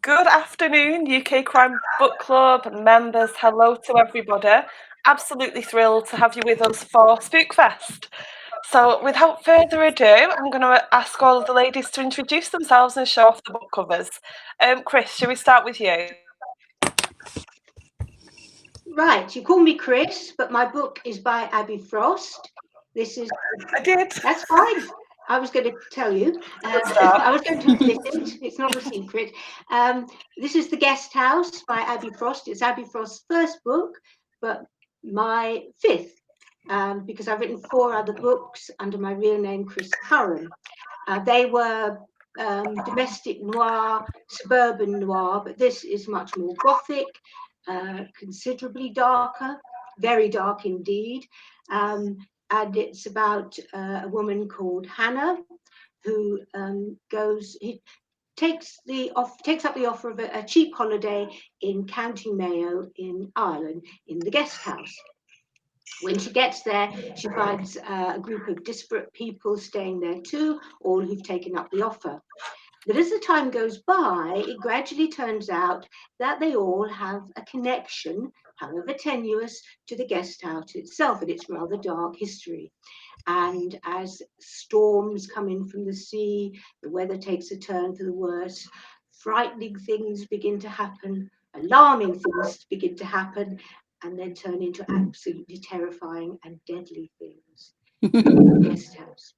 Good afternoon, UK Crime Book Club members. Hello to everybody. Absolutely thrilled to have you with us for Spookfest. So without further ado, I'm going to ask all of the ladies to introduce themselves and show off the book covers. Chris, shall we start with you? Right, you call me Chris, but my book is by Abbie Frost. I did. That's fine. I was going to tell you. I was going to admit it. It's not a secret. This is The Guest House by Abbie Frost. It's Abbie Frost's first book, but my fifth, because I've written 4 other books under my real name, Chris Curran. They were domestic noir, suburban noir, but this is much more Gothic, considerably darker, very dark indeed. And it's about a woman called Hannah who takes up the offer of a cheap holiday in County Mayo in Ireland in the guest house. When she gets there, she finds a group of disparate people staying there too, all who've taken up the offer. But as the time goes by, it gradually turns out that they all have a connection, however tenuous, to the guest house itself and its rather dark history. And as storms come in from the sea, the weather takes a turn for the worse, frightening things begin to happen, alarming things begin to happen, and then turn into absolutely terrifying and deadly things in the guest house.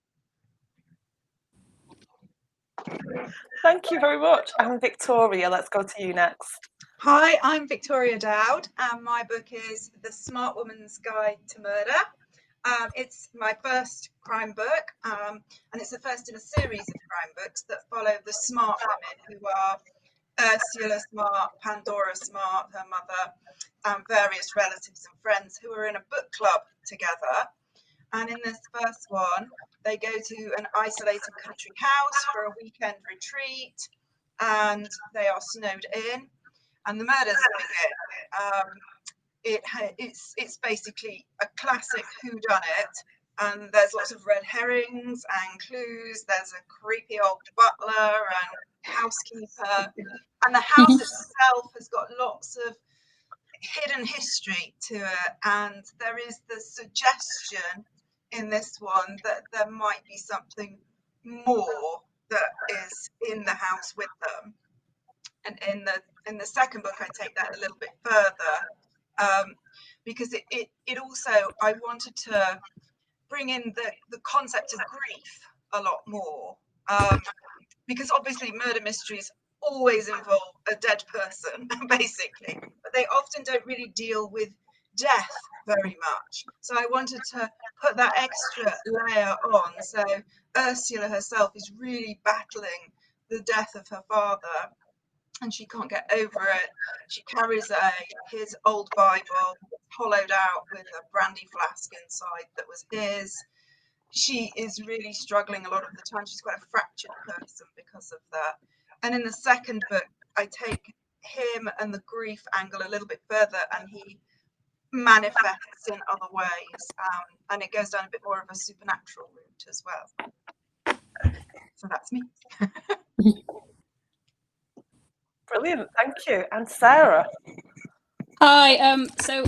Thank you very much. I'm Victoria. Let's go to you next. Hi, I'm Victoria Dowd, and my book is The Smart Woman's Guide to Murder. It's my first crime book, and it's the first in a series of crime books that follow the smart women who are Ursula Smart, Pandora Smart, her mother, and various relatives and friends who are in a book club together. And in this first one, they go to an isolated country house for a weekend retreat, and they are snowed in, and the murders begin. It's basically a classic whodunit, and there's lots of red herrings and clues. There's a creepy old butler and housekeeper, and the house itself has got lots of hidden history to it, and there is the suggestion in this one that there might be something more that is in the house with them. And in the second book, I take that a little bit further, because it also, I wanted to bring in the concept of grief a lot more, because obviously murder mysteries always involve a dead person, basically, but they often don't really deal with death very much. So I wanted to put that extra layer on. So Ursula herself is really battling the death of her father, and she can't get over it. She carries his old Bible, hollowed out with a brandy flask inside that was his. She is really struggling a lot of the time. She's quite a fractured person because of that. And in the second book, I take him and the grief angle a little bit further, and he manifests in other ways, and it goes down a bit more of a supernatural route as well. So that's me. Brilliant, thank you. And Sarah? Hi, so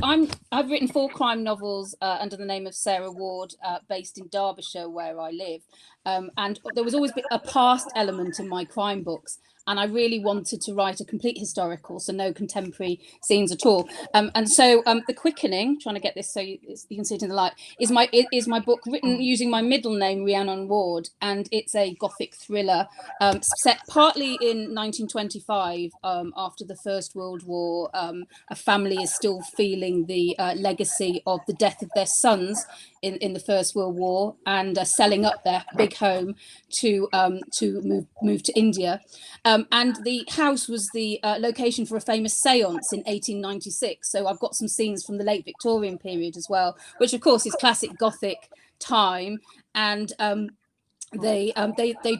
I've written 4 crime novels under the name of Sarah Ward, based in Derbyshire, where I live. And there was always a past element in my crime books, and I really wanted to write a complete historical, so no contemporary scenes at all. And so The Quickening, trying to get this so you can see it in the light, is my book written using my middle name, Rhiannon Ward, and it's a Gothic thriller set partly in 1925 after the First World War. A family is still feeling the legacy of the death of their sons in the First World War, and selling up their big home to move to India. And the house was the location for a famous séance in 1896. So I've got some scenes from the late Victorian period as well, which of course is classic Gothic time. And they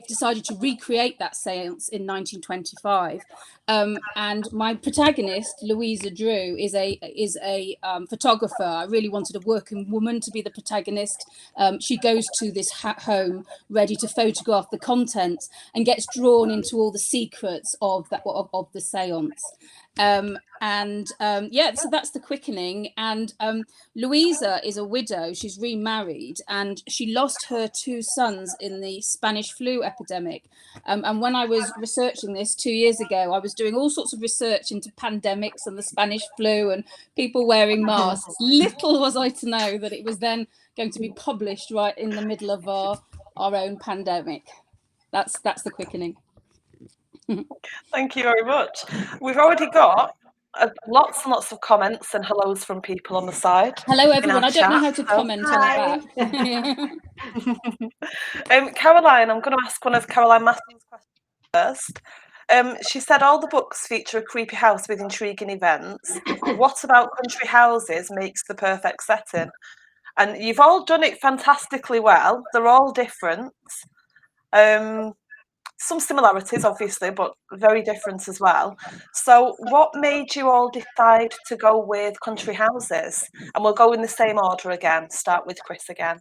decided to recreate that séance in 1925, and my protagonist Louisa Drew is a photographer. I really wanted a working woman to be the protagonist. She goes to this home ready to photograph the contents and gets drawn into all the secrets of the séance. So that's the quickening. And Louisa is a widow. She's remarried, and she lost her two sons in the Spanish flu epidemic. And when I was researching this 2 years ago, I was doing all sorts of research into pandemics and the Spanish flu and people wearing masks. Little was I to know that it was then going to be published right in the middle of our own pandemic. That's the quickening. Thank you very much. We've already got lots and lots of comments and hellos from people on the side. Hello, everyone. I don't know how to comment on Hi. that. Caroline, I'm going to ask one of Caroline Matthew's questions first. She said all the books feature a creepy house with intriguing events. What about country houses makes the perfect setting? And you've all done it fantastically well. They're all different. Some similarities, obviously, but very different as well. So what made you all decide to go with country houses? And we'll go in the same order again. Start with Chris again.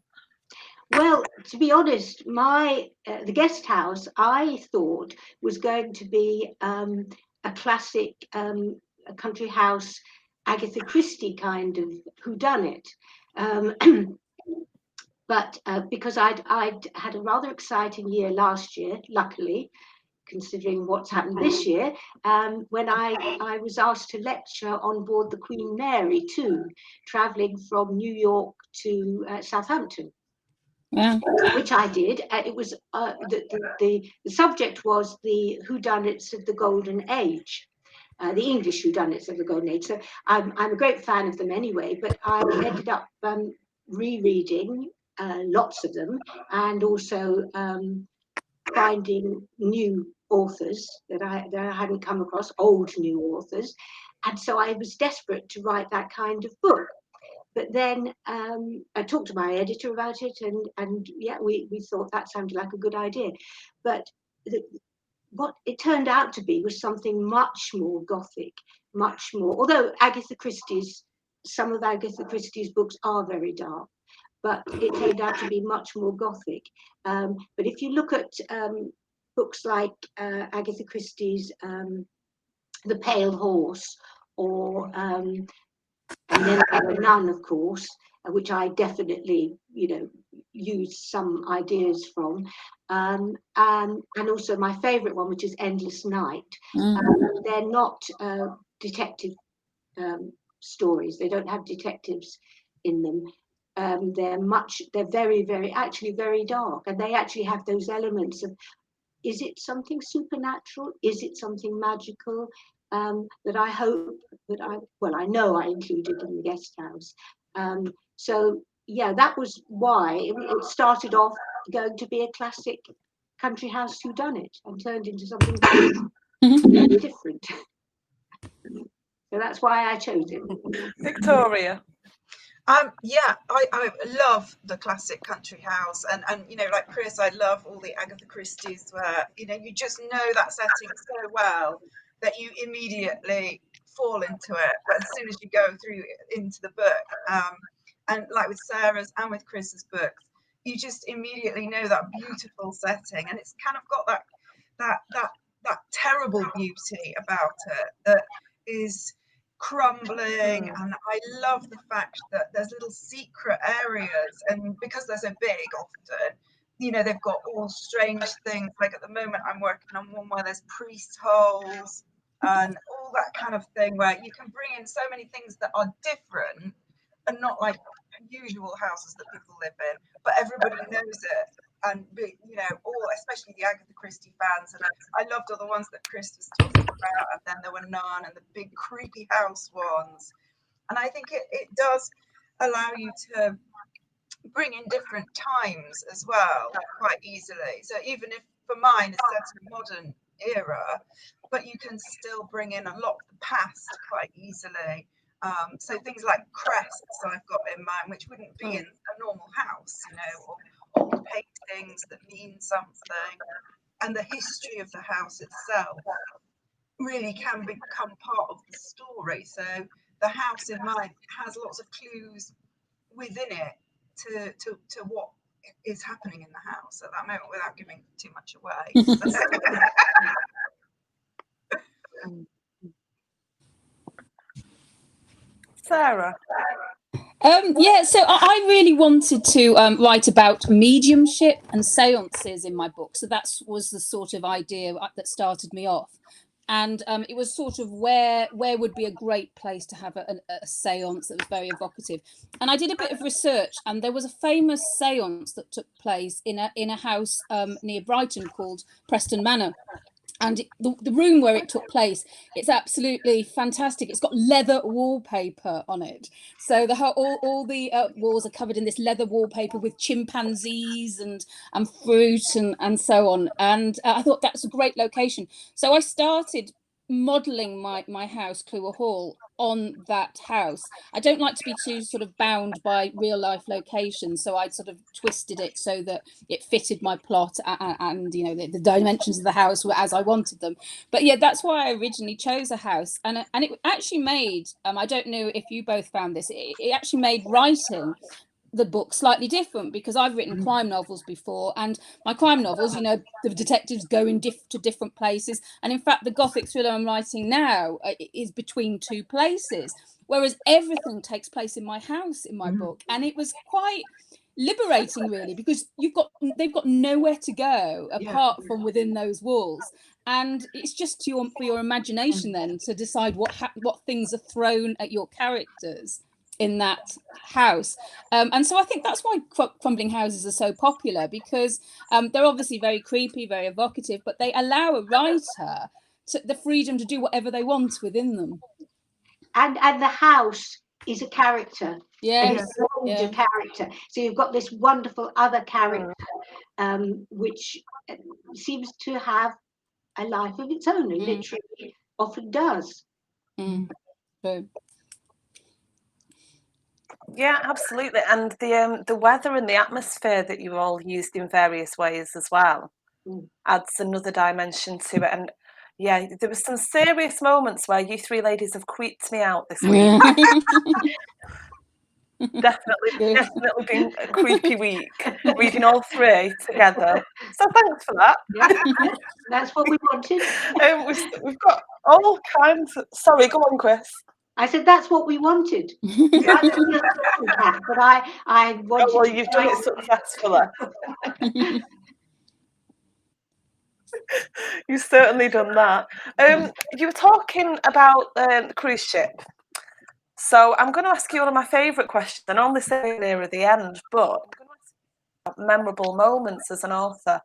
Well, to be honest, the guest house I thought was going to be a classic a country house, Agatha Christie kind of whodunit. But because I'd had a rather exciting year last year, luckily, considering what's happened this year, when I was asked to lecture on board the Queen Mary too, travelling from New York to Southampton. Yeah. Which I did. It was the subject was the whodunits of the Golden Age, the English whodunits of the Golden Age. So I'm a great fan of them anyway. But I ended up rereading lots of them, and also finding new authors that I hadn't come across, old new authors, and so I was desperate to write that kind of book. But then I talked to my editor about it, and yeah, we thought that sounded like a good idea. But what it turned out to be was something much more Gothic, much more. Although some of Agatha Christie's books are very dark, but it turned out to be much more Gothic. But if you look at books like Agatha Christie's The Pale Horse, or and then there were Nun, of course, which I definitely, used some ideas from, and also my favourite one, which is Endless Night. They're not detective stories. They don't have detectives in them. They're very, very, actually very dark, and they actually have those elements of, is it something supernatural? Is it something magical? That I hope that I know I included in the guest house. So yeah, that was why it started off going to be a classic country house whodunit and turned into something very different. So that's why I chose it. Victoria. Yeah, I love the classic country house, and like Chris, I love all the Agatha Christie's where you just know that setting so well that you immediately fall into it as soon as you go through into the book. And like with Sarah's and with Chris's books, you just immediately know that beautiful setting, and it's kind of got that terrible beauty about it that is crumbling. And I love the fact that there's little secret areas, and because they're so big often, they've got all strange things. Like at the moment I'm working on one where there's priest holes and all that kind of thing, where you can bring in so many things that are different and not like usual houses that people live in, but everybody knows it. And all, especially the Agatha Christie fans, and I loved all the ones that Chris was talking about, and then there were Nun and the big creepy house ones. And I think it does allow you to bring in different times as well quite easily. So even if for mine it's set in a modern era, but you can still bring in a lot of the past quite easily. So things like crests I've got in mind, which wouldn't be in a normal house, paintings that mean something, and the history of the house itself really can become part of the story. So the house in mine has lots of clues within it to what is happening in the house at that moment, without giving too much away. Sarah? Yeah, so I really wanted to write about mediumship and seances in my book. So that was the sort of idea that started me off. And it was sort of where would be a great place to have a seance that was very evocative. And I did a bit of research, and there was a famous seance that took place in a house near Brighton called Preston Manor. And the room where it took place, it's absolutely fantastic. It's got leather wallpaper on it. So all the walls are covered in this leather wallpaper with chimpanzees and fruit and so on. And I thought that's a great location. So I started modelling my house, Clewer Hall, on that house. I don't like to be too sort of bound by real life locations, so I sort of twisted it so that it fitted my plot and you know the dimensions of the house were as I wanted them. But yeah, that's why I originally chose a house, and it actually made I don't know if you both found this, it actually made writing the book slightly different, because I've written crime novels before, and my crime novels, you know, the detectives go to different places, and in fact the Gothic thriller I'm writing now is between two places, whereas everything takes place in my house in my book. And it was quite liberating, really, because they've got nowhere to go apart from within those walls, and it's just for your imagination then to decide what things are thrown at your characters in that house. And so I think that's why crumbling houses are so popular, because they're obviously very creepy, very evocative, but they allow a writer the freedom to do whatever they want within them. And the house is a character. Yes. And a character. So you've got this wonderful other character, which seems to have a life of its own, and literally often does. True. Yeah, absolutely. And the weather and the atmosphere that you all used in various ways as well adds another dimension to it. And yeah, there were some serious moments where you three ladies have creeped me out this week. Definitely been a creepy week reading all three together. So thanks for that. Yeah, that's what we wanted. We've got all kinds. Sorry, go on, Chris. I said that's what we wanted. But I wanted. Oh, well, you've done it successfully. You've certainly done that. You were talking about the cruise ship. So I'm going to ask you one of my favourite questions. I normally say near at the end, but I'm going to ask you about memorable moments as an author.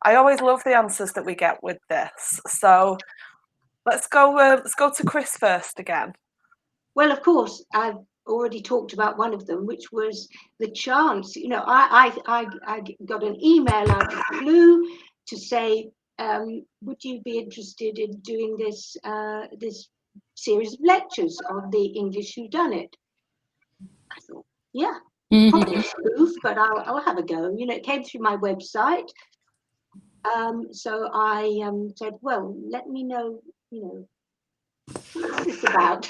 I always love the answers that we get with this. So let's go to Chris first again. Well, of course, I've already talked about one of them, which was the chance. You know, I got an email out of the blue to say, would you be interested in doing this series of lectures on the English whodunit? I thought, yeah, probably a spoof, but I'll have a go. You know, it came through my website. So I said, well, let me know, you know, what's this about?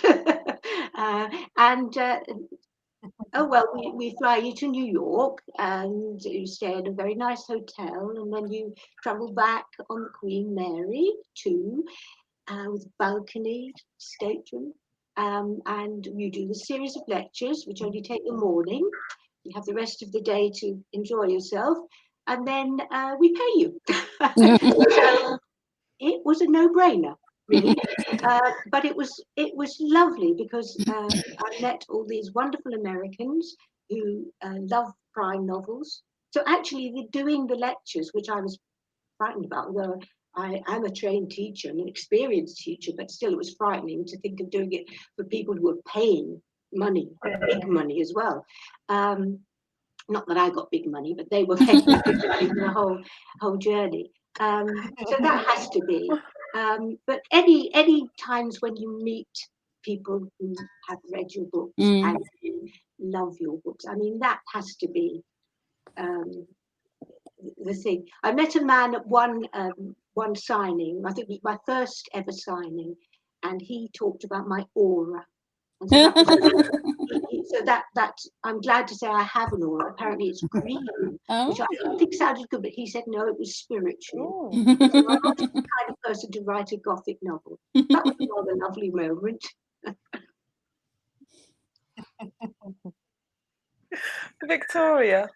Oh, well, we fly you to New York, and you stay in a very nice hotel, and then you travel back on the Queen Mary too, with balcony stateroom, and you do the series of lectures, which only take the morning. You have the rest of the day to enjoy yourself, and then we pay you. So it was a no-brainer, really. But it was lovely, because I met all these wonderful Americans who love crime novels. So actually, doing the lectures, which I was frightened about, although I am a trained teacher, an experienced teacher, but still it was frightening to think of doing it for people who were paying money, big money as well. Not that I got big money, but they were paying the whole journey. So that has to be. But any times when you meet people who have read your books and who love your books, I mean, that has to be the thing. I met a man at one signing, I think my first ever signing, and he talked about my aura. And so that was, so that I'm glad to say I have an aura. Apparently it's green, which I didn't think sounded good, but he said no, it was spiritual. So I'm not the kind of person to write a Gothic novel. That was a rather lovely moment. Victoria.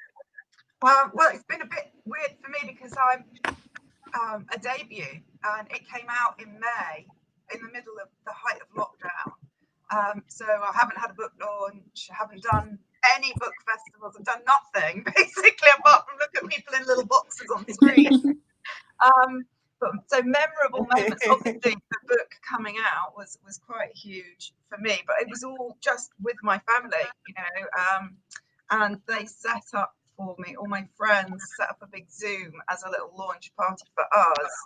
Well, it's been a bit weird for me because I'm a debut, and it came out in May, in the middle of the height of lockdown. So I haven't had a book launch, haven't done any book festivals, I've done nothing basically apart from look at people in little boxes on screen. But so memorable moments. Obviously, the book coming out was quite huge for me, but it was all just with my family, and they set up for me. All my friends set up a big Zoom as a little launch party for us,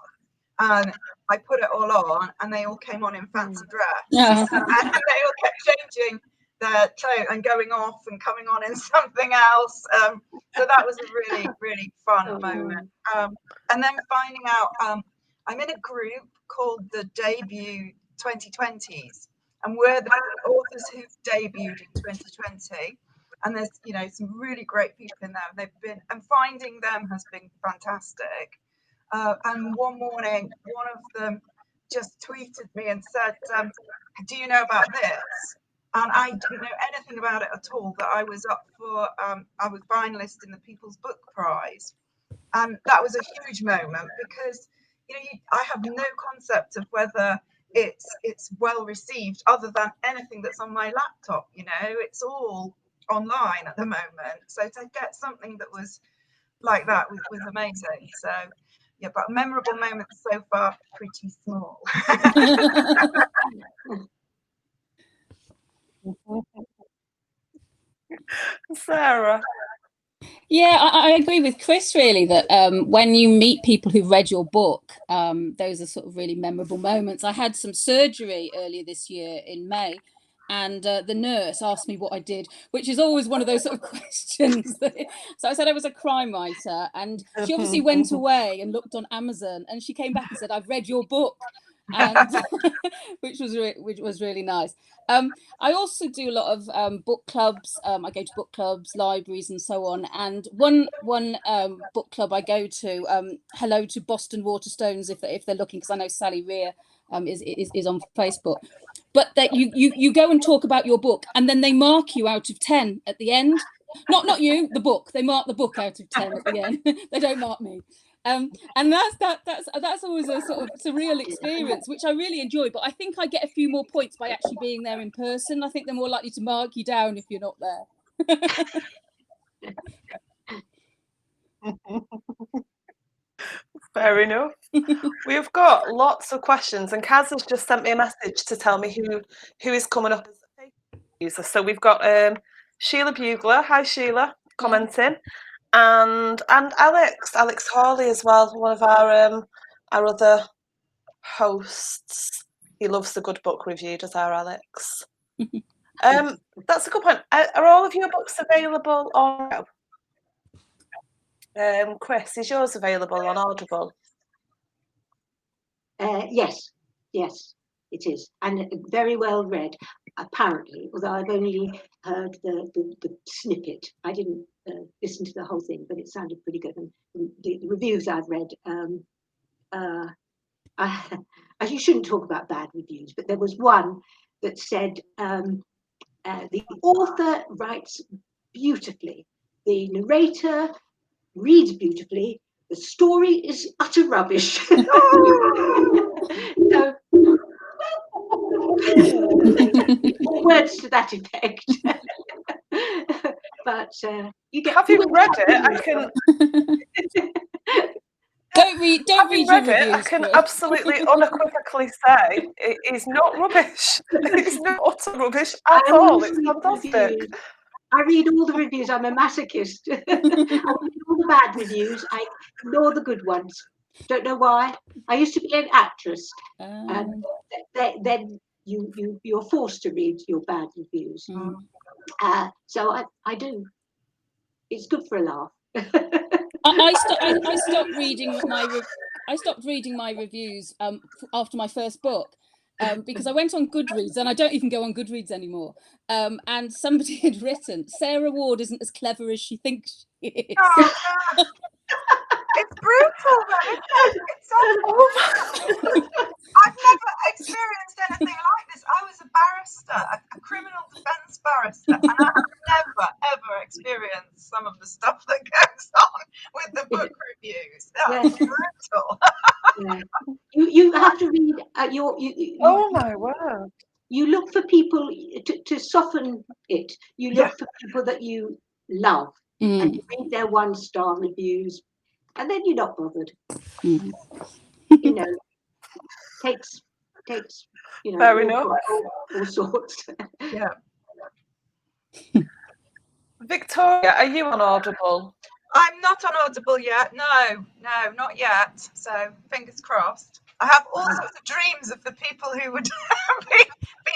and I put it all on, and they all came on in fancy dress, and they all kept changing their tone and going off and coming on in something else. So that was a really, really fun moment. And then finding out, I'm in a group called the Debut 2020s, and we're the authors who've debuted in 2020. And there's, some really great people in there. And finding them has been fantastic. And one morning, one of them just tweeted me and said, do you know about this? And I didn't know anything about it at all, but I was up for, I was finalist in the People's Book Prize. And that was a huge moment because, I have no concept of whether it's well received other than anything that's on my laptop, it's all online at the moment. So to get something that was like that was amazing. So yeah, but memorable moments so far, pretty small. Sarah. Yeah, I agree with Chris really that when you meet people who've read your book, those are sort of really memorable moments. I had some surgery earlier this year in May, and the nurse asked me what I did, which is always one of those sort of questions. So I said I was a crime writer, and she obviously went away and looked on Amazon, and she came back and said, I've read your book. And which was really nice. I also do a lot of book clubs. I go to book clubs, libraries, and so on. And one book club I go to, hello to Boston Waterstones if they're looking, because I know Sally Rear is on Facebook. But that you go and talk about your book, and then they mark you out of 10 at the end. Not you, the book. They mark the book out of 10 at the end. They don't mark me. And that's always a sort of surreal experience, which I really enjoy. But I think I get a few more points by actually being there in person. I think they're more likely to mark you down if you're not there. Fair enough. We've got lots of questions, and Kaz has just sent me a message to tell me who is coming up as a Facebook user. So we've got Sheila Bugler. Hi, Sheila, commenting. And Alex Hawley as well, one of our other hosts. He loves the good book review, does our Alex? That's a good point. Are all of your books available on Chris, is yours available on Audible? Yes, it is, and very well read, apparently, although I've only heard the snippet. I didn't listen to the whole thing, but it sounded pretty good. And the reviews I've read, you shouldn't talk about bad reviews, but there was one that said the author writes beautifully, the narrator reads beautifully, the story is utter rubbish. So, words to that effect. But you get. Having read it, I can. Don't read your reviews, I can absolutely unequivocally say it is not rubbish. It's not utter rubbish at all. It's fantastic. I read all the reviews. I'm a masochist. I read all the bad reviews. I ignore the good ones. Don't know why. I used to be an actress, and then you're forced to read your bad reviews. So I do. It's good for a laugh. I stopped reading I stopped reading my reviews after my first book. Because I went on Goodreads, and I don't even go on Goodreads anymore. And somebody had written, Sarah Ward isn't as clever as she thinks she is. Oh, no. It's brutal, though, isn't it? It's so brutal. I've never experienced anything like this. I was a barrister, a criminal defence barrister, and I have never, ever experienced some of the stuff that goes on with the book reviews. That's brutal. Yeah. You have to read Oh my word. you look for people to soften it. You look for people that you love, and you read their 1-star reviews, and then you're not bothered. Mm. You know, takes you know Fair enough. all sorts. Yeah. Victoria, are you on Audible? I'm not on Audible yet. No, not yet. So fingers crossed. I have all sorts of dreams of the people who would be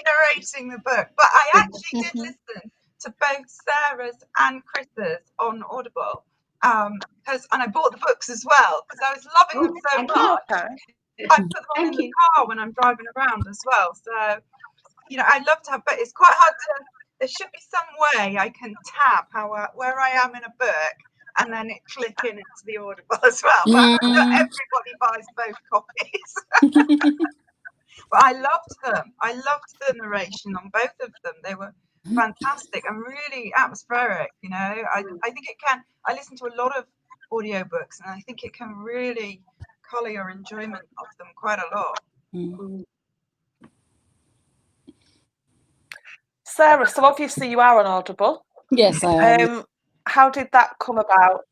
narrating the book. But I actually did listen to both Sarah's and Chris's on Audible. And I bought the books as well because I was loving them so much. Okay. I put them on in the car when I'm driving around as well. So, you know, I'd love to have, but it's quite hard to. There should be some way I can tab where I am in a book, and then it click in into the Audible as well. But not everybody buys both copies. But I loved them. I loved the narration on both of them. They were fantastic and really atmospheric. You know, I think it can. I listen to a lot of audiobooks, and I think it can really colour your enjoyment of them quite a lot. Sarah, so obviously you are on Audible. Yes, I am. How did that come about?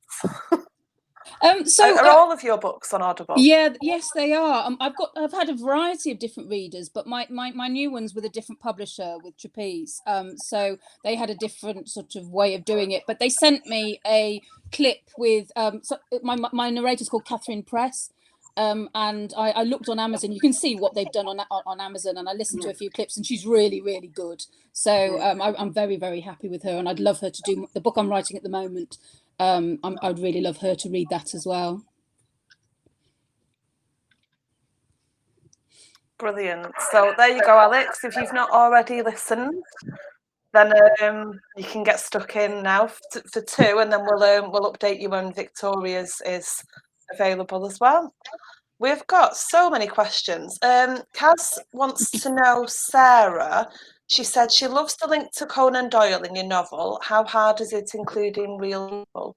So are all of your books on Audible? Yes, they are. I've had a variety of different readers, but my new ones with a different publisher, with Trapeze. So they had a different sort of way of doing it, but they sent me a clip with so my narrator's called Catherine Press. And I looked on Amazon. You can see what they've done on Amazon, and I listened to a few clips, and she's really, really good. So I'm very, very happy with her, and I'd love her to do the book I'm writing at the moment. I'd really love her to read that as well. Brilliant. So there you go, Alex. If you've not already listened, then you can get stuck in now for 2, and then we'll update you when Victoria's is available as well. We've got so many questions. Kaz wants to know, Sarah, she said she loves the link to Conan Doyle in your novel. How hard is it including real people?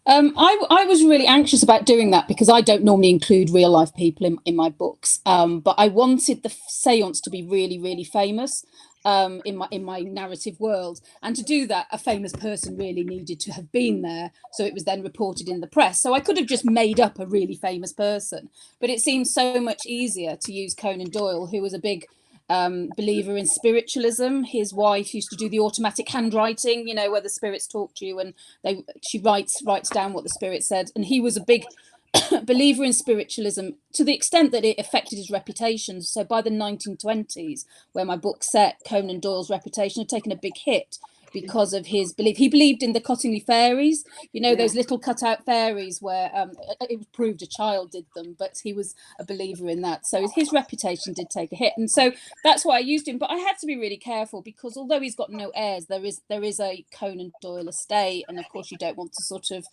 I was really anxious about doing that because I don't normally include real life people in my books. But I wanted the seance to be really, really famous in my narrative world. And to do that, a famous person really needed to have been there. So it was then reported in the press. So I could have just made up a really famous person. But it seems so much easier to use Conan Doyle, who was a big believer in spiritualism. His wife used to do the automatic handwriting, you know, where the spirits talk to you, and she writes down what the spirit said. And he was a big believer in spiritualism to the extent that it affected his reputation. So by the 1920s, where my book's set, Conan Doyle's reputation had taken a big hit because of his belief. He believed in the Cottingley fairies, you know, those little cutout fairies where it was proved a child did them, but he was a believer in that. So his reputation did take a hit. And so that's why I used him. But I had to be really careful because although he's got no heirs, there is a Conan Doyle estate. And of course, you don't want to sort of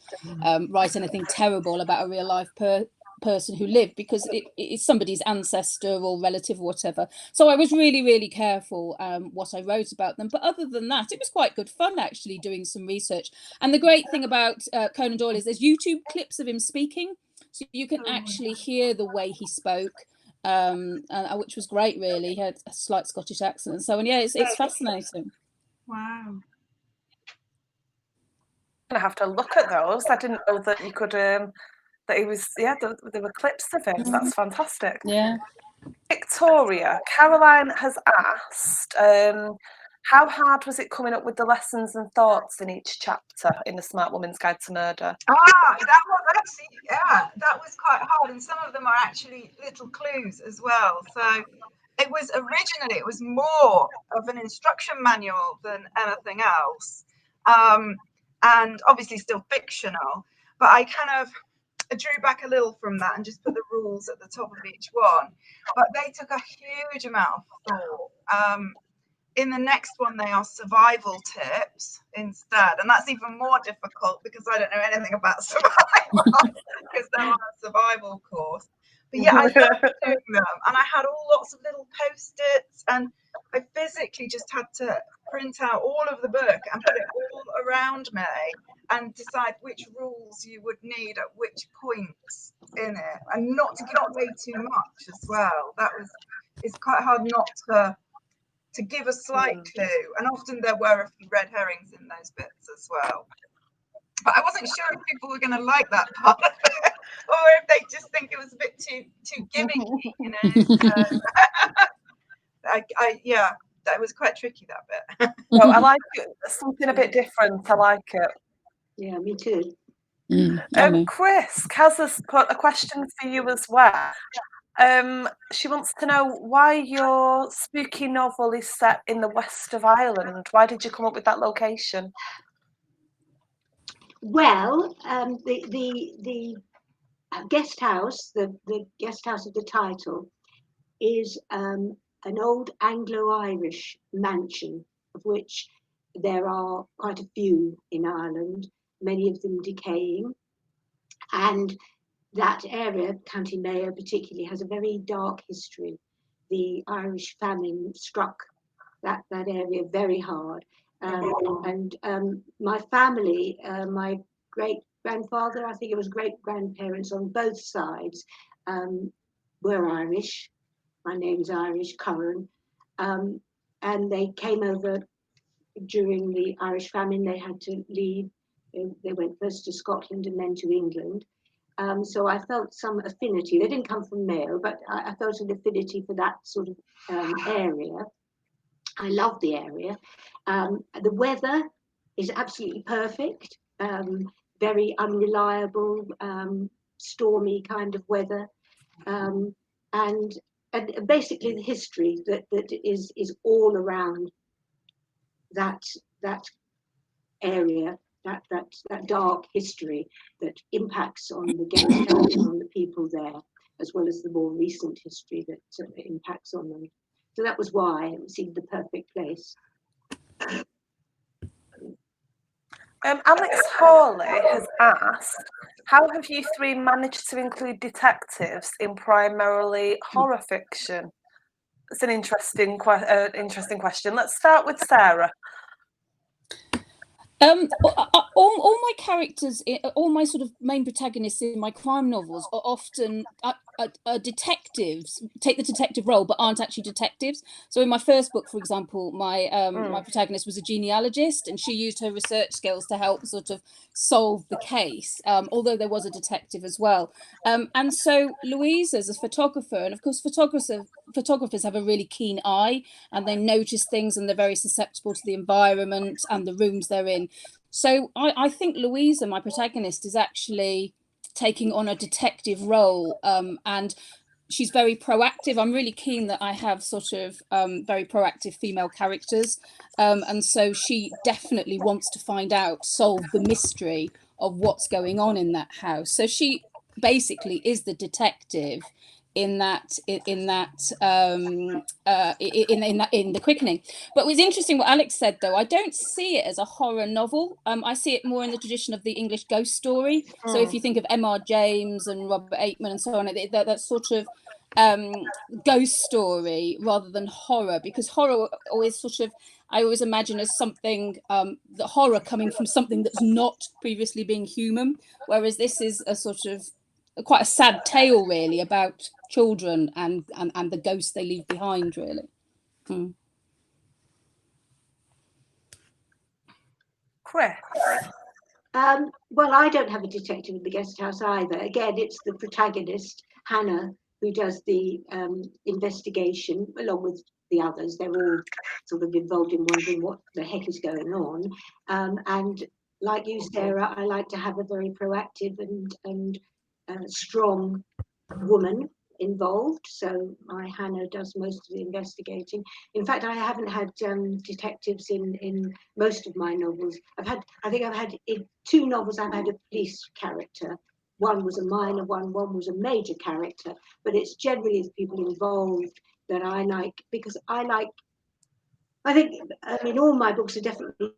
write anything terrible about a real life person who lived, because it's somebody's ancestor or relative or whatever. So I was really, really careful what I wrote about them. But other than that, it was quite good fun actually doing some research. And the great thing about Conan Doyle is there's YouTube clips of him speaking, so you can actually hear the way he spoke, which was great. Really, he had a slight Scottish accent and so on. Yeah, it's fascinating. Wow. I'm gonna have to look at those. I didn't know that you could that he was, there were clips of him. That's fantastic. Yeah. Victoria, Caroline has asked, how hard was it coming up with the lessons and thoughts in each chapter in The Smart Woman's Guide to Murder? That was actually, that was quite hard, and some of them are actually little clues as well. So it was originally, it was more of an instruction manual than anything else. and obviously still fictional, but I kind of drew back a little from that and just put the rules at the top of each one. But they took a huge amount of thought. In the next one, they are survival tips instead. And that's even more difficult because I don't know anything about survival because they're on a survival course. But yeah, I loved doing them. And I had lots of little Post-its, and I physically just had to print out all of the book and put it all around me and decide which rules you would need at which points in it, and not to give away too much as well. It's quite hard not to give a slight clue, and often there were a few red herrings in those bits as well. But I wasn't sure if people were going to like that part of it, or if they just think it was a bit too gimmicky, you know. Yeah, that was quite tricky, that bit. No, I like it. Something a bit different. I like it. Yeah, me too. Chris, Kaz has put a question for you as well. She wants to know why your spooky novel is set in the west of Ireland. Why did you come up with that location? Well, the guest house, the guest house of the title, is an old Anglo-Irish mansion, of which there are quite a few in Ireland, many of them decaying. And that area, County Mayo particularly, has a very dark history. The Irish famine struck that area very hard. My family, my great-grandfather, I think it was great-grandparents on both sides, were Irish. My name's Irish, Curran. And they came over during the Irish famine. They had to leave. They went first to Scotland and then to England. So I felt some affinity. They didn't come from Mayo, but I felt an affinity for that sort of area. I love the area. The weather is absolutely perfect, very unreliable, stormy kind of weather. And basically the history that is all around that area, that dark history that impacts on the guest house and on the people there, as well as the more recent history that impacts on them. So that was why it seemed the perfect place. Alex Hawley has asked, how have you three managed to include detectives in primarily horror fiction? It's an interesting question. Let's start with Sarah. All my characters, all my sort of main protagonists in my crime novels are often detectives, take the detective role, but aren't actually detectives. So in my first book, for example, my protagonist was a genealogist, and she used her research skills to help sort of solve the case, although there was a detective as well. And so Louise is a photographer, and of course photographers have a really keen eye, and they notice things, and they're very susceptible to the environment and the rooms they're in. So I think Louisa, my protagonist, is actually taking on a detective role, and she's very proactive. I'm really keen that I have sort of very proactive female characters, and so she definitely wants to find out, solve the mystery of what's going on in that house. So she basically is the detective in the Quickening. But it was interesting what Alex said, though. I don't see it as a horror novel. I see it more in the tradition of the English ghost story. So if you think of M.R. James and Robert Aikman and so on, that sort of ghost story rather than horror, because horror always sort of, I always imagine as something, the horror coming from something that's not previously being human, whereas this is a sort of quite a sad tale, really, about children and the ghosts they leave behind, really. Chris? Well, I don't have a detective in the guest house either. Again, it's the protagonist, Hannah, who does the investigation along with the others. They're all sort of involved in wondering what the heck is going on. And like you, Sarah, I like to have a very proactive and strong woman involved. So my Hannah does most of the investigating. In fact, I haven't had detectives in most of my novels. I think I've had in 2 novels I've had a police character. One was a minor one was a major character, but it's generally the people involved that I like, because I mean, all my books are definitely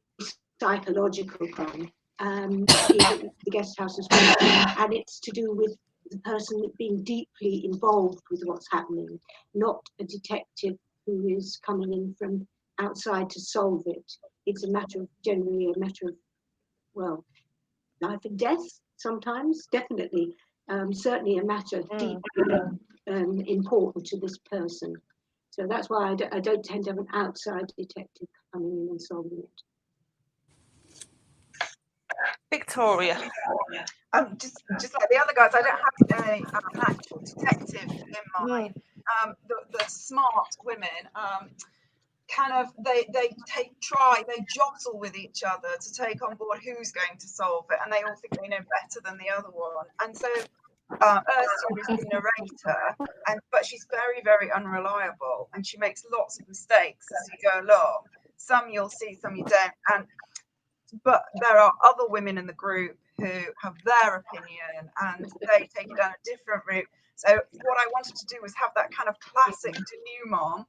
psychological crime. The Guest House as well, and it's to do with the person being deeply involved with what's happening, not a detective who is coming in from outside to solve it. It's generally a matter of, well, life and death sometimes, definitely. Certainly a matter deeply important to this person. So that's why I don't tend to have an outside detective coming in and solving it. Victoria. Just like the other guys, I don't have an actual detective in mind. The smart women, kind of they jostle with each other to take on board who's going to solve it, and they all think they know better than the other one. And so Ursula is the narrator, but she's very, very unreliable, and she makes lots of mistakes as you go along. Some you'll see, some you don't. But there are other women in the group who have their opinion, and they take it down a different route. So what I wanted to do was have that kind of classic denouement,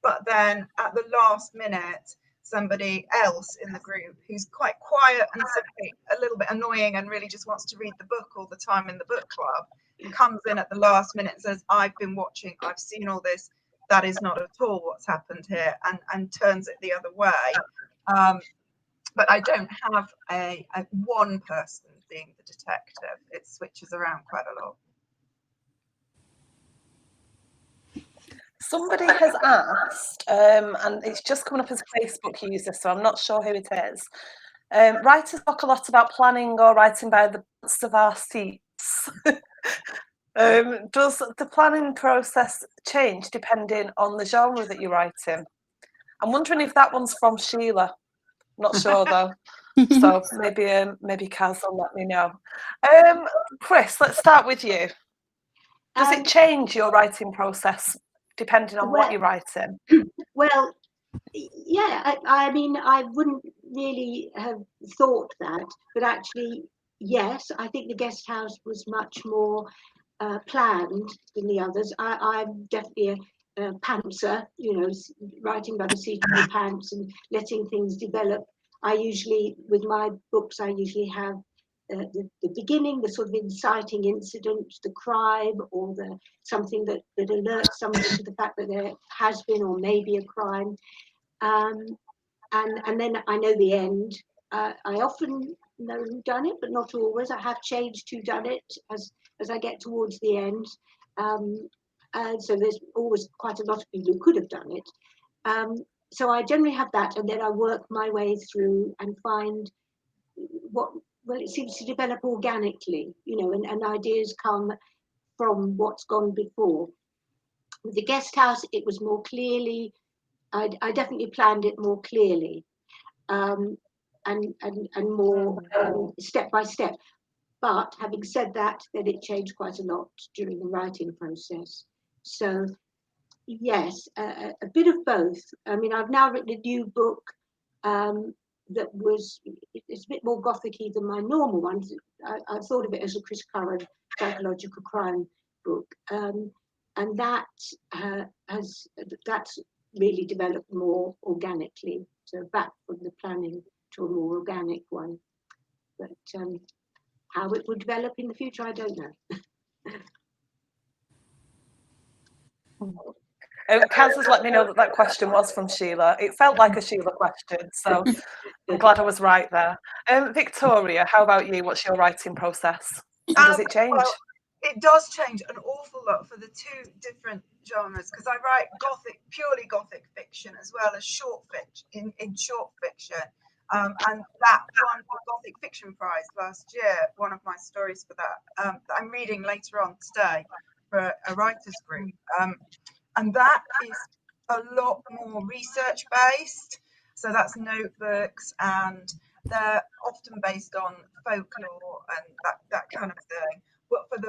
but then at the last minute, somebody else in the group who's quite quiet and simply a little bit annoying and really just wants to read the book all the time in the book club, comes in at the last minute and says, I've been watching, I've seen all this, that is not at all what's happened here, and turns it the other way. But I don't have a one person being the detective. It switches around quite a lot. Somebody has asked, and it's just coming up as a Facebook user, so I'm not sure who it is. Writers talk a lot about planning or writing by the butts of our seats. Does the planning process change depending on the genre that you're writing? I'm wondering if that one's from Sheila. Not sure though. So maybe Kaz will let me know. Chris, let's start with you. Does it change your writing process depending on what you're writing? Well, yeah, I mean, I wouldn't really have thought that, but actually, yes, I think the Guest House was much more planned than the others. I'm definitely a pantser, writing by the seat of the pants and letting things develop. With my books, I usually have the beginning, the sort of inciting incident, the crime, or something that alerts somebody to the fact that there has been or may be a crime. And then I know the end. I often know who done it, but not always. I have changed who done it as I get towards the end. So there's always quite a lot of people who could have done it. So I generally have that, and then I work my way through and find it seems to develop organically, and ideas come from what's gone before. With the Guest House, it was more clearly, I definitely planned it more clearly, and more step by step. But having said that, then it changed quite a lot during the writing process. So yes, a bit of both. I mean, I've now written a new book it's a bit more Gothic-y than my normal ones. I thought of it as a Chris Curran psychological crime book, and that's really developed more organically. So back from the planning to a more organic one. But how it will develop in the future, I don't know. Kaz has let me know that question was from Sheila. It felt like a Sheila question, so I'm glad I was right there. Victoria, how about you? What's your writing process? And does it change? Well, it does change an awful lot for the 2 different genres, because I write purely Gothic fiction, as well as short fiction in short fiction. And that won the Gothic Fiction Prize last year, one of my stories for that I'm reading later on today for a writers group. And that is a lot more research based. So that's notebooks, and they're often based on folklore and that kind of thing. But for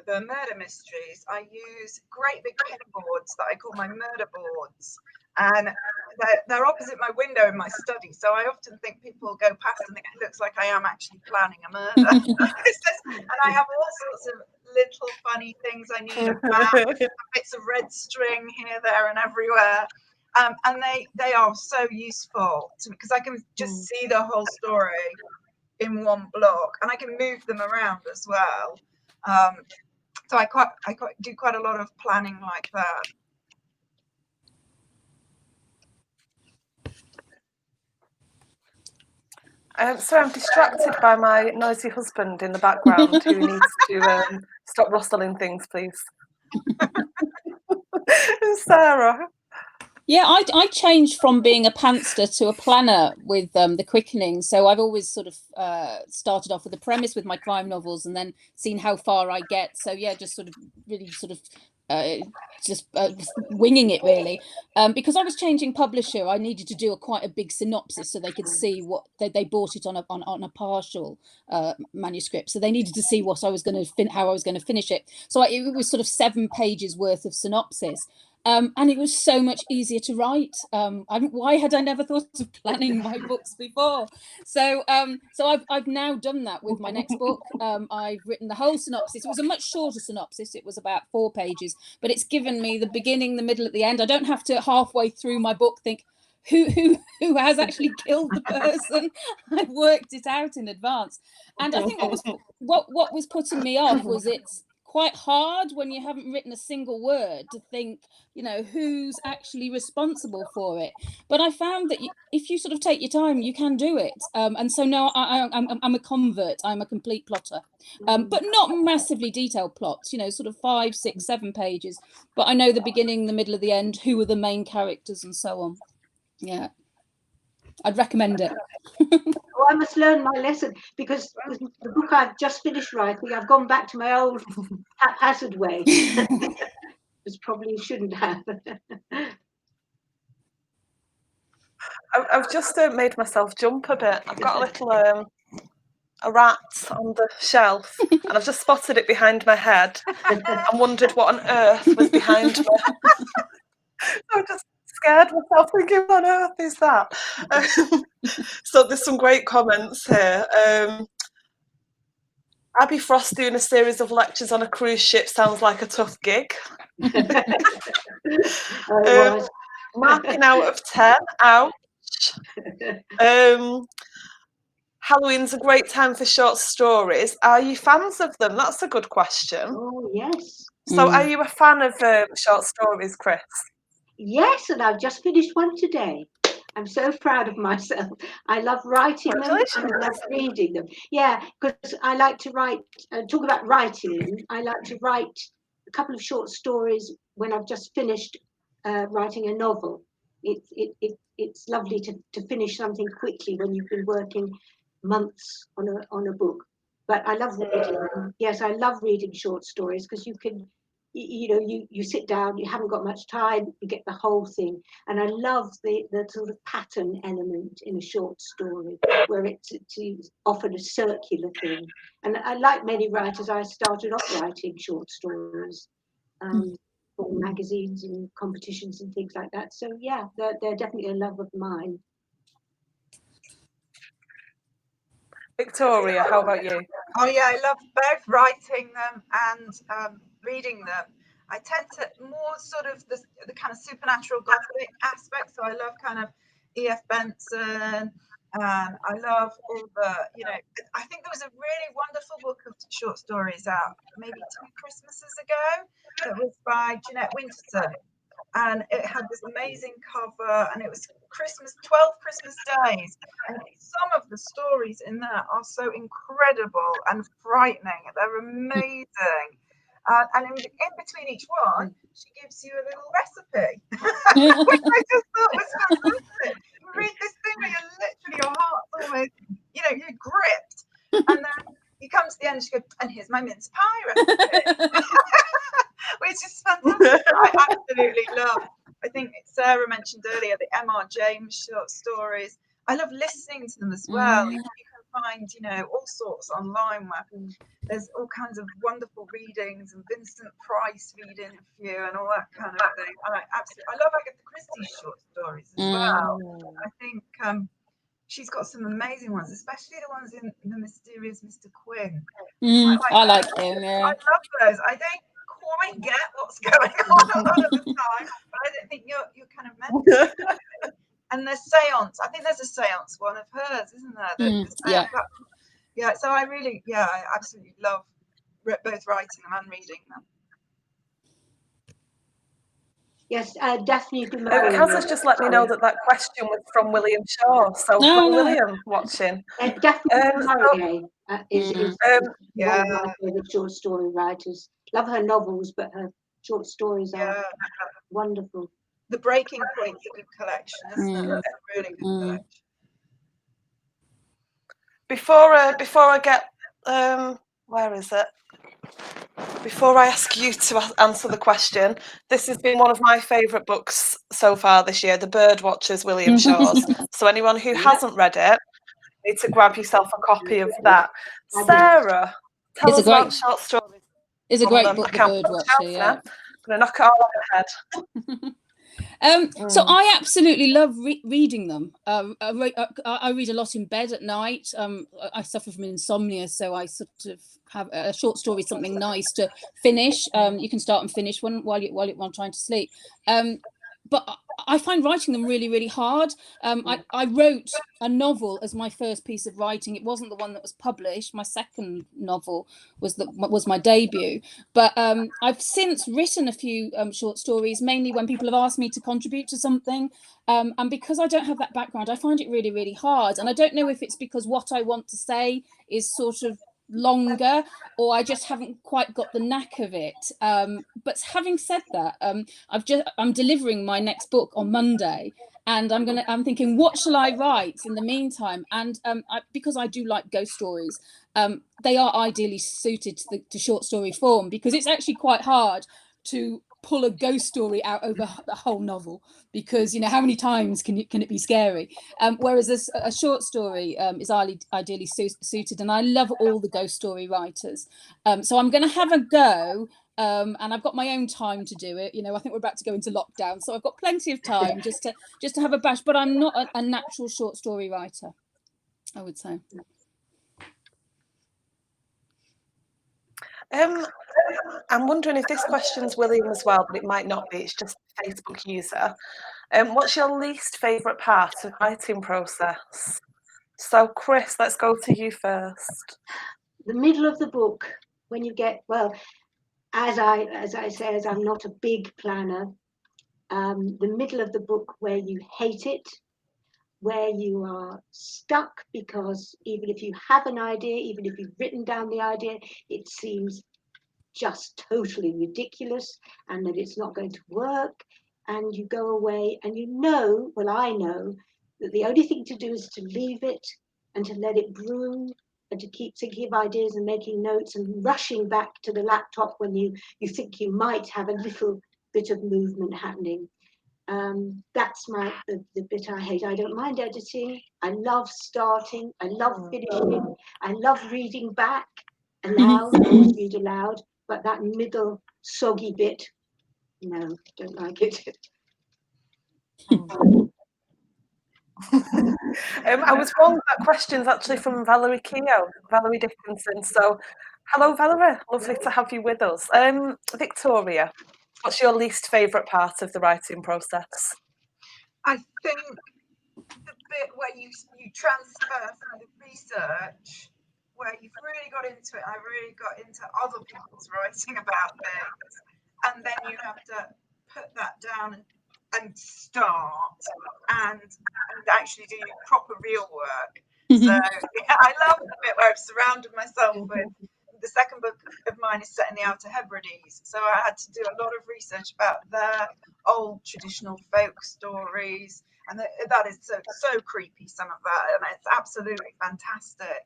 the for murder mysteries, I use great big pen boards that I call my murder boards. And they're opposite my window in my study. So I often think people go past and think it looks like I am actually planning a murder. And I have all sorts of little funny things I need, a map, bits of red string here, there, and everywhere. And they are so useful to me because I can just see the whole story in one block, and I can move them around as well. So I do quite a lot of planning like that. So I'm distracted by my noisy husband in the background who needs to stop rustling things, please. Sarah. Yeah, I changed from being a pantster to a planner with the Quickening. So I've always sort of started off with a premise with my crime novels and then seen how far I get. So yeah, just sort of really sort of winging it really. Because I was changing publisher, I needed to do quite a big synopsis so they could see what they bought it on a partial manuscript. So they needed to see what I was going to how I was going to finish it. So it was sort of 7 pages worth of synopsis. And it was so much easier to write. Why had I never thought of planning my books before? So I've now done that with my next book. I've written the whole synopsis. It was a much shorter synopsis. It was about 4 pages, but it's given me the beginning, the middle, at the end. I don't have to halfway through my book think, who has actually killed the person? I worked it out in advance. And I think what was putting me off was it's quite hard when you haven't written a single word to think, who's actually responsible for it. But I found that if you sort of take your time, you can do it. And so now I'm a convert. I'm a complete plotter, but not massively detailed plots, sort of 5, 6, 7 pages. But I know the beginning, the middle, of the end, who are the main characters and so on. Yeah, I'd recommend it. Oh, I must learn my lesson because the book I've just finished writing, I've gone back to my old haphazard way. Which probably shouldn't have. I've just made myself jump a bit. I've got a little a rat on the shelf, and I've just spotted it behind my head and wondered what on earth was behind me. I just scared myself thinking, what on earth is that? So there's some great comments here. Abbie Frost doing a series of lectures on a cruise ship sounds like a tough gig. Marking out of 10, ouch. Halloween's a great time for short stories. Are you fans of them? That's a good question. Oh, yes. So are you a fan of short stories, Chris? Yes, and I've just finished one today. I'm so proud of myself. I love writing them and I love reading them. Yeah, because I like to write, talk about writing. I like to write a couple of short stories when I've just finished writing a novel. It's lovely to finish something quickly when you've been working months on a book. But I love reading them. Yes, I love reading short stories because you can, you sit down, you haven't got much time, you get the whole thing. And I love the sort of pattern element in a short story where it's often a circular thing. And I, like many writers, I started off writing short stories for magazines and competitions and things like that. So yeah, they're definitely a love of mine. Victoria, how about you? Oh yeah, I love both writing them and reading them. I tend to more sort of the kind of supernatural Gothic aspect. So I love kind of E.F. Benson. I love all the, I think there was a really wonderful book of short stories out maybe 2 Christmases ago that was by Jeanette Winterson. And it had this amazing cover, and it was 12 Christmas days. And some of the stories in there are so incredible and frightening. They're amazing. And in between each one, she gives you a little recipe, which I just thought was fantastic. You read this thing where you're literally, your heart's almost, you're gripped. And then you come to the end and she goes, and here's my mince pie recipe. Which is fantastic. I absolutely love. I think Sarah mentioned earlier the M.R. James short stories. I love listening to them as well. You can find, you know, all sorts online where there's all kinds of wonderful readings and Vincent Price reading a few and all that kind of thing. I love Agatha Christie's short stories as well. I think she's got some amazing ones, especially the ones in The Mysterious Mr. Quinn. I like him, yeah. I love those. I don't quite get what's going on a lot of the time, but I don't think you're kind of meant to. And there's seance. I think there's a seance one of hers, isn't there? Yeah. Yeah. So I absolutely love both writing them and reading them. Yes, Daphne du Kaz has just let me know that question was from William Shaw. So, William watching. Daphne du Maurier is one of my favourite short story writers. Love her novels, but her short stories are wonderful. The Breaking Point's a good collection, isn't it? It's a really good collection. Before I get where is it? Before I ask you to answer the question, this has been one of my favourite books so far this year, The Birdwatchers, William Shaw's. So anyone who hasn't read it, need to grab yourself a copy of that. Sarah, tell us about short stories. It's a great book, The Birdwatcher, yeah. I'm going to knock it all on the head. So I absolutely love reading them. I read a lot in bed at night. I suffer from insomnia, so I sort of have a short story, something nice to finish. You can start and finish one while you're trying to sleep. But I find writing them really, really hard. I wrote a novel as my first piece of writing. It wasn't the one that was published. My second novel was my debut. But I've since written a few short stories, mainly when people have asked me to contribute to something. And because I don't have that background, I find it really, really hard. And I don't know if it's because what I want to say is sort of longer, or I just haven't quite got the knack of it. But having said that, I'm delivering my next book on Monday, and I'm thinking, what shall I write in the meantime? And because I do like ghost stories, they are ideally suited to short story form, because it's actually quite hard to pull a ghost story out over the whole novel, because how many times can it be scary, whereas a short story is ideally suited, and I love all the ghost story writers, so I'm going to have a go, and I've got my own time to do it. I think we're about to go into lockdown, so I've got plenty of time just to have a bash, but I'm not a natural short story writer, I would say. I'm wondering if this question's William as well, but it might not be. It's just a Facebook user. What's your least favourite part of the writing process? So, Chris, let's go to you first. The middle of the book, when you get, well, as I say, as I'm not a big planner, the middle of the book where you hate it, where you are stuck because even if you have an idea, even if you've written down the idea, it seems just totally ridiculous and that it's not going to work, and you go away and I know that the only thing to do is to leave it and to let it brew and to keep thinking of ideas and making notes and rushing back to the laptop when you think you might have a little bit of movement happening. That's the bit I hate. I don't mind editing. I love starting. I love finishing. I love reading back aloud. I always read aloud. But that middle soggy bit, no, don't like it. I was wrong. That question's actually from Valerie Dickinson. So, hello, Valerie. Lovely to have you with us. Victoria, what's your least favourite part of the writing process? I think the bit where you transfer from the research, where you've really got into it, I really got into other people's writing about things, and then you have to put that down and start and actually do proper real work. So I love the bit where I've surrounded myself with. The second book of mine is set in the Outer Hebrides, so I had to do a lot of research about their old traditional folk stories, and that is so creepy, some of that, and it's absolutely fantastic.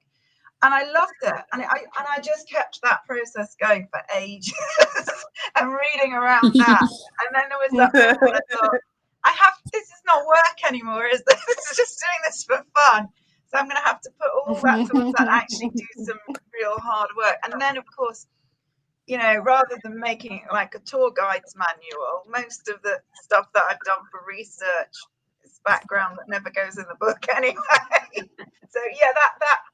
And I loved it, and I just kept that process going for ages and reading around that. And then there was that bit where I thought, this is not work anymore, is this? This is just doing this for fun. So I'm going to have to put all that towards that, actually do some real hard work. And then, of course, you know, rather than making it like a tour guide's manual, most of the stuff that I've done for research is background that never goes in the book anyway. So yeah,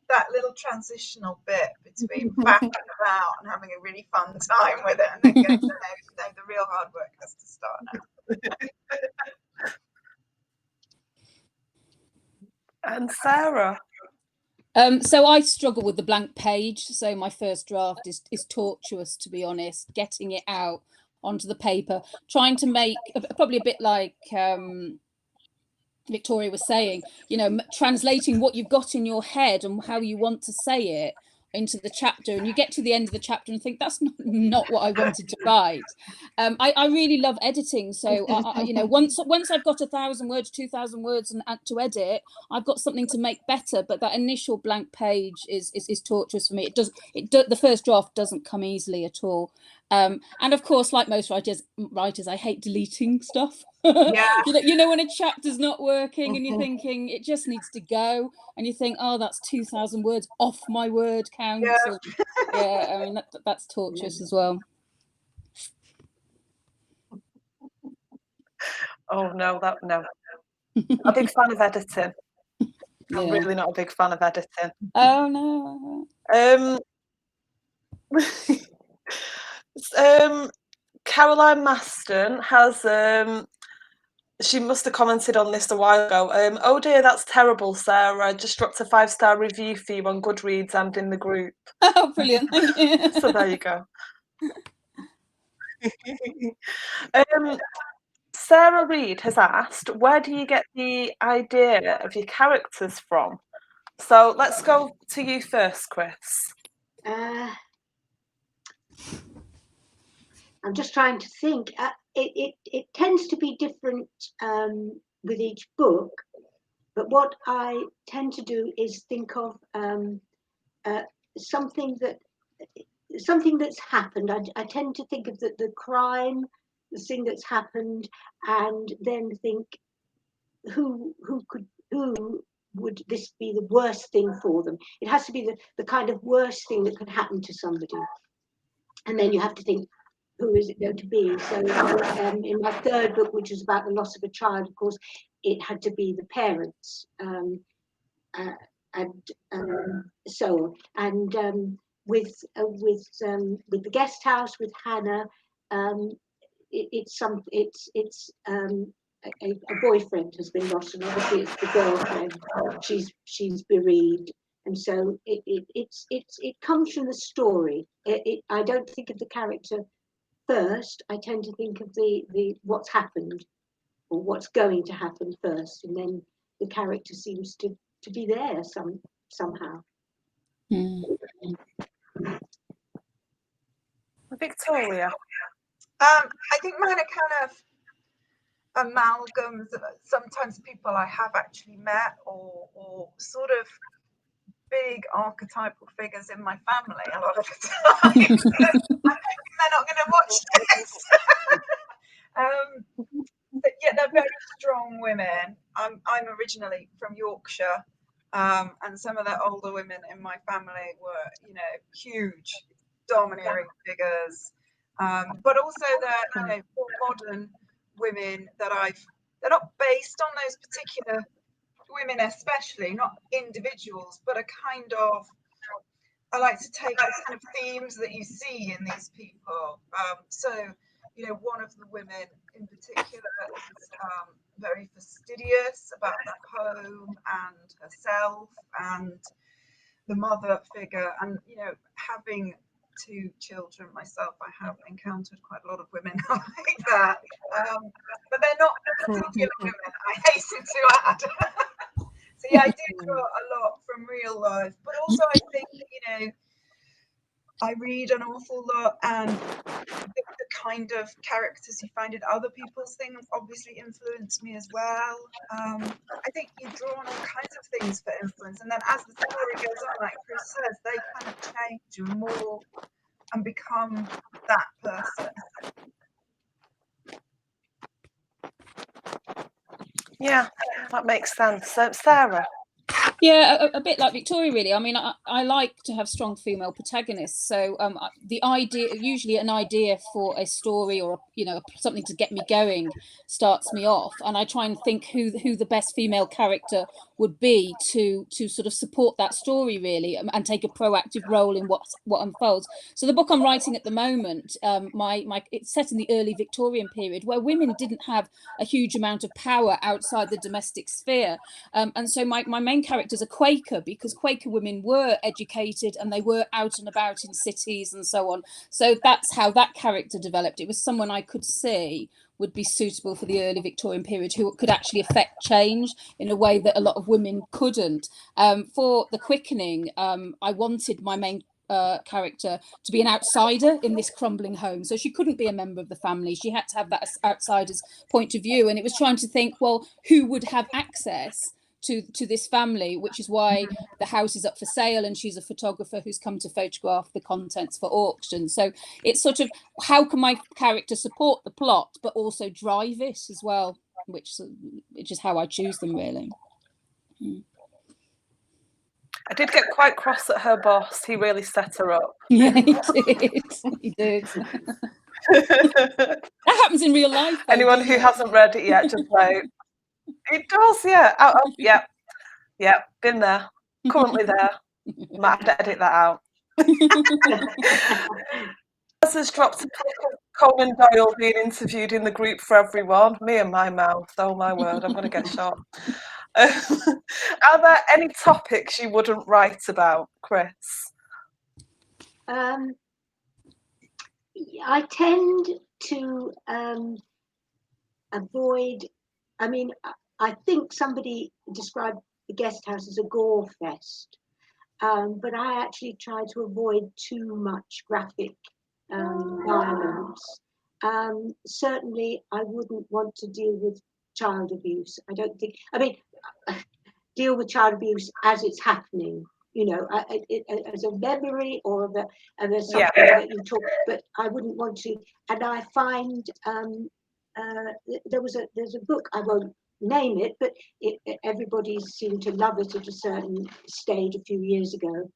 that little transitional bit between faffing about and having a really fun time with it, and then going, no, the real hard work has to start now. And Sarah? So I struggle with the blank page. So my first draft is tortuous, to be honest. Getting it out onto the paper, trying to make probably a bit like Victoria was saying, you know, translating what you've got in your head and how you want to say it into the chapter, and you get to the end of the chapter and think that's not what I wanted to write. I really love editing, so you know, once I've got 1,000 words, 2,000 words and to edit, I've got something to make better. But that initial blank page is torturous for me. The first draft doesn't come easily at all. And of course, like most writers, I hate deleting stuff. Yeah. You know when a chapter's not working and you're thinking it just needs to go, and you think, oh, that's 2,000 words off my word count. Yeah, yeah, I mean that's torturous as well. Oh no, no. A big fan of editing. Yeah. I'm really not a big fan of editing. Oh no. Caroline Maston has she must have commented on this a while ago. Oh dear, that's terrible, Sarah. I just dropped a 5-star review for you on Goodreads and in the group. Oh, brilliant. Thank you. So there you go. Sarah Reed has asked, where do you get the idea of your characters from? So let's go to you first, Chris. I'm just trying to think. It tends to be different with each book, but what I tend to do is think of something that's happened. I tend to think of the crime, the thing that's happened, and then think who would this be the worst thing for them? It has to be the kind of worst thing that could happen to somebody, and then you have to think, who is it going to be? So in my third book, which was about the loss of a child, of course, it had to be the parents, and so on. And with the guest house with Hannah, it's a boyfriend has been lost, and obviously it's the girlfriend. She's bereaved, and so it comes from the story. I don't think of the character first. I tend to think of the what's happened or what's going to happen first, and then the character seems to be there somehow. Victoria. I think mine are kind of amalgams of sometimes people I have actually met, or sort of big archetypal figures in my family a lot of the time. They're not going to watch this. But yeah, they're very strong women. I'm originally from Yorkshire, and some of the older women in my family were, you know, huge, domineering figures. But also they're, you know, more modern women that they're not based on those particular women, especially not individuals, but a kind of, I like to take the kind of themes that you see in these people. So, you know, one of the women in particular is very fastidious about her home and herself and the mother figure. And, you know, having 2 children myself, I have encountered quite a lot of women like that. But they're not particular women, I hasten to add. So yeah, I do draw a lot from real life, but also I think that, you know, I read an awful lot, and the kind of characters you find in other people's things obviously influence me as well. I think you draw on all kinds of things for influence, and then as the story goes on, like Chris says, they kind of change and morph and become that person. Yeah, that makes sense. Sarah. Yeah, a bit like Victoria, really. I mean, I like to have strong female protagonists. So the idea, usually an idea for a story or, something to get me going starts me off. And I try and think who the best female character would be to sort of support that story, really, and take a proactive role in what unfolds. So the book I'm writing at the moment, it's set in the early Victorian period, where women didn't have a huge amount of power outside the domestic sphere. And so my main character is a Quaker, because Quaker women were educated and they were out and about in cities and so on. So that's how that character developed. It was someone I could see would be suitable for the early Victorian period, who could actually affect change in a way that a lot of women couldn't. For The Quickening, I wanted my main character to be an outsider in this crumbling home, so she couldn't be a member of the family. She had to have that outsider's point of view, and it was trying to think, well, who would have access to this family, which is why the house is up for sale and she's a photographer who's come to photograph the contents for auction. So it's sort of, how can my character support the plot but also drive it as well, which is how I choose them, really. I did get quite cross at her boss. He really set her up. Yeah, he did. That happens in real life, though. Anyone who hasn't read it yet, just wait. It does, yeah. Yeah, been there. Currently there. Might have to edit that out. Has dropped a clip of Conan Doyle being interviewed in the group for everyone. Me and my mouth. Oh my word, I'm going to get shot. Are there any topics you wouldn't write about, Chris? I tend to avoid. I mean, I think somebody described the guest house as a gore fest, but I actually try to avoid too much graphic violence. Certainly, I wouldn't want to deal with child abuse. I don't think. I mean, deal with child abuse as it's happening. As a memory or of something that you talk. But I wouldn't want to. And I find there's a book, I won't name it, but everybody seemed to love it at a certain stage a few years ago.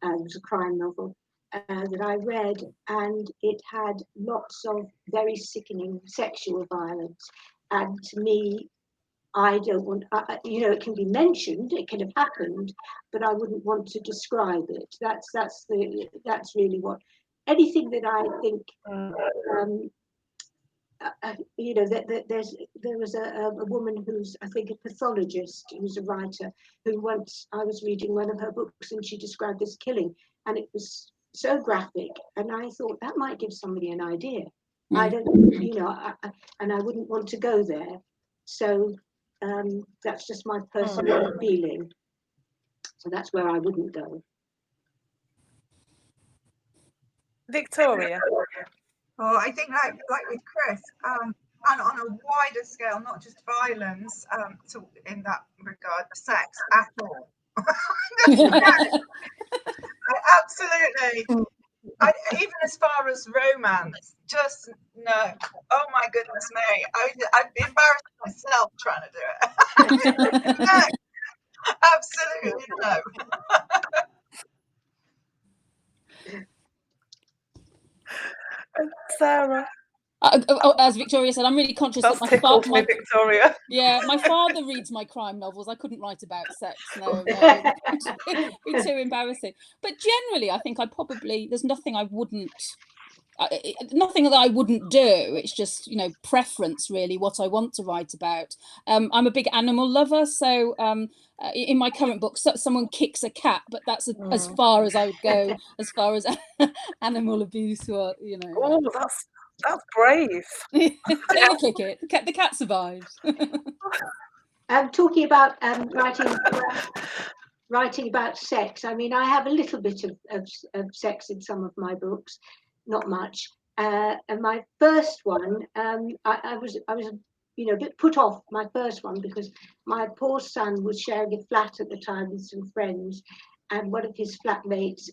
It was a crime novel that I read, and it had lots of very sickening sexual violence. And to me, I don't want, it can be mentioned, it can have happened, but I wouldn't want to describe it. That's really what, anything that I think, there was a woman who's, I think, a pathologist, who's a writer, who once, I was reading one of her books and she described this killing, and it was so graphic, and I thought that might give somebody an idea. I don't, and I wouldn't want to go there. So that's just my personal feeling. So that's where I wouldn't go. Victoria? Oh, I think like with Chris, and on a wider scale, not just violence, so in that regard, sex at all. Absolutely. Even as far as romance, just no. Oh my goodness me, I'd be embarrassed myself trying to do it. No, absolutely no. Sarah? As Victoria said, I'm really conscious That's that tickled me, Victoria. Yeah, my father reads my crime novels. I couldn't write about sex. No, it'd be too embarrassing. But generally, I think there's nothing I wouldn't. Nothing that I wouldn't do. It's just, preference, really, what I want to write about. I'm a big animal lover, so in my current book, someone kicks a cat, but that's as far as I would go, as far as animal abuse, or Oh, that's brave. They kick it. The cat survives. Talking about writing about sex. I mean, I have a little bit of sex in some of my books. Not much. And my first one, I was a bit put off, my first one, because my poor son was sharing a flat at the time with some friends, and one of his flatmates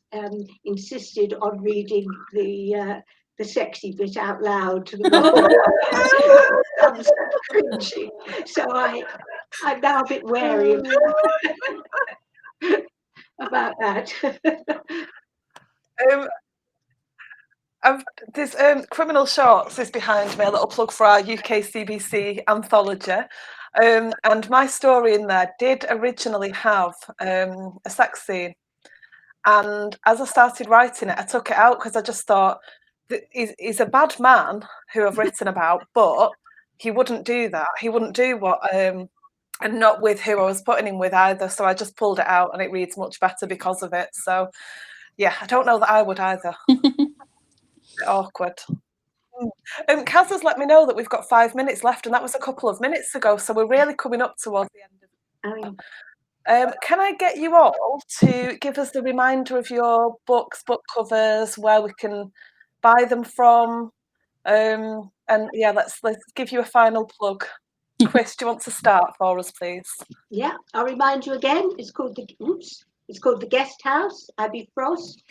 insisted on reading the sexy bit out loud to the mother. I was cringing. So I'm now a bit wary of about that. There's Criminal Shorts is behind me, a little plug for our UK CBC anthology. And my story in there did originally have a sex scene. And as I started writing it, I took it out because I just thought, he's a bad man who I've written about, but he wouldn't do that. He wouldn't do what, and not with who I was putting him with either. So I just pulled it out and it reads much better because of it. So yeah, I don't know that I would either. Awkward. Kaz has let me know that we've got 5 minutes left, and that was a couple of minutes ago, so we're really coming up towards the end of it. Can I get you all to give us the reminder of your books, book covers, where we can buy them from? And yeah, let's give you a final plug. Chris, do you want to start for us, please? Yeah, I'll remind you again. It's called the Guest House, Abbie Frost.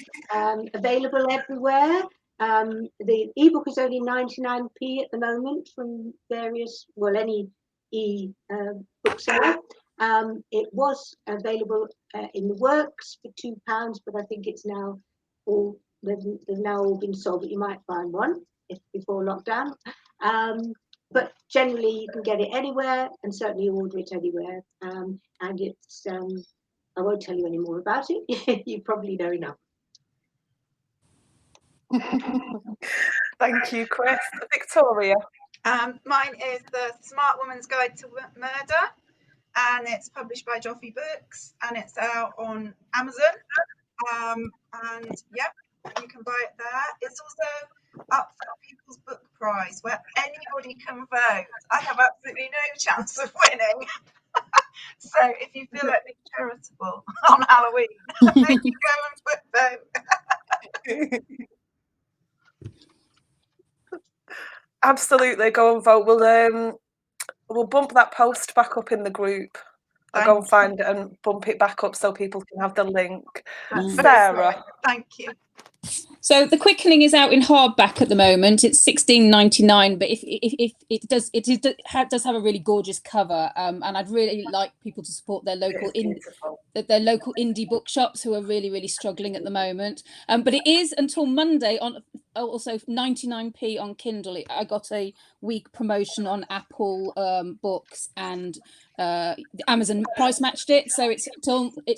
Available everywhere. The ebook is only 99p at the moment from any bookseller. It was available in the works for £2, but I think it's now they've now all been sold. But you might find one before lockdown. But generally, you can get it anywhere, and certainly order it anywhere. And it's I won't tell you any more about it. You probably know enough. Thank you, Chris. Victoria. Mine is The Smart Woman's Guide to Murder, and it's published by Joffrey Books, and it's out on Amazon. And yep, you can buy it there. It's also up for People's Book Prize, where anybody can vote. I have absolutely no chance of winning. So if you feel like being charitable on Halloween, maybe go and vote. Absolutely, go and vote. We'll bump that post back up in the group. I'll go and find it and bump it back up so people can have the link. Sarah. Thank you. So The Quickening is out in hardback at the moment. It's £16.99, but if it does have a really gorgeous cover, and I'd really like people to support their local indie bookshops who are really, really struggling at the moment. But it is until Monday on also 99p on Kindle. I got a week promotion on Apple books, and Amazon price matched it, so it's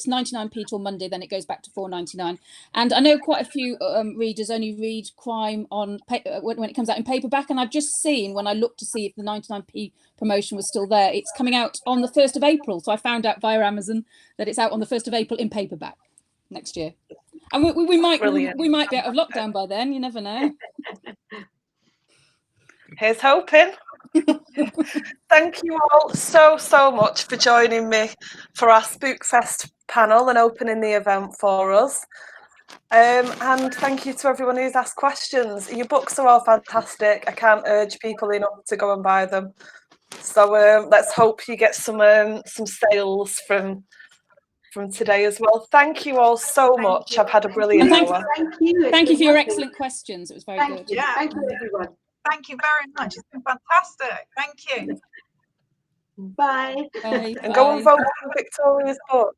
99p till Monday, then it goes back to £4.99. And I know quite a few readers only read crime on when it comes out in paperback, and I've just seen, when I looked to see if the 99p promotion was still there, it's coming out on the 1st of April. So I found out via Amazon that it's out on the 1st of April in paperback next year. And we might be out of lockdown by then, you never know. Here's hoping. Thank you all so much for joining me for our Spookfest panel and opening the event for us. And thank you to everyone who's asked questions. Your books are all fantastic. I can't urge people enough to go and buy them. So let's hope you get some sales from today as well. Thank you all so much. I've had a brilliant hour. Thank you for your excellent questions. It was very good. Yeah. Thank you, everyone. Thank you very much. It's been fantastic. Thank you. Bye. Bye. And go and vote for Victoria's book.